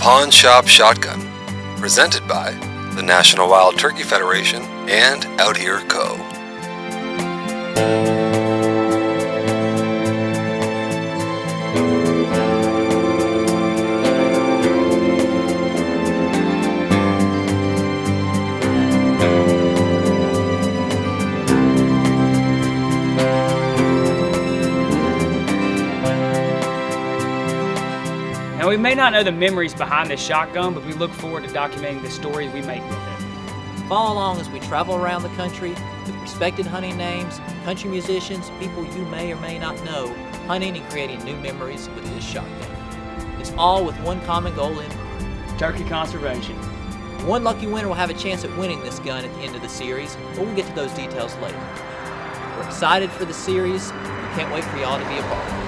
Pawn Shop Shotgun, presented by the National Wild Turkey Federation and Out Here Co. Now, we may not know the memories behind this shotgun, but we look forward to documenting the stories we make with it. Follow along as we travel around the country with respected hunting names, country musicians, people you may or may not know, hunting and creating new memories with this shotgun. It's all with one common goal in mind: Turkey conservation. One lucky winner will have a chance at winning this gun at the end of the series, but we'll get to those details later. We're excited for the series. We can't wait for y'all to be a part of it.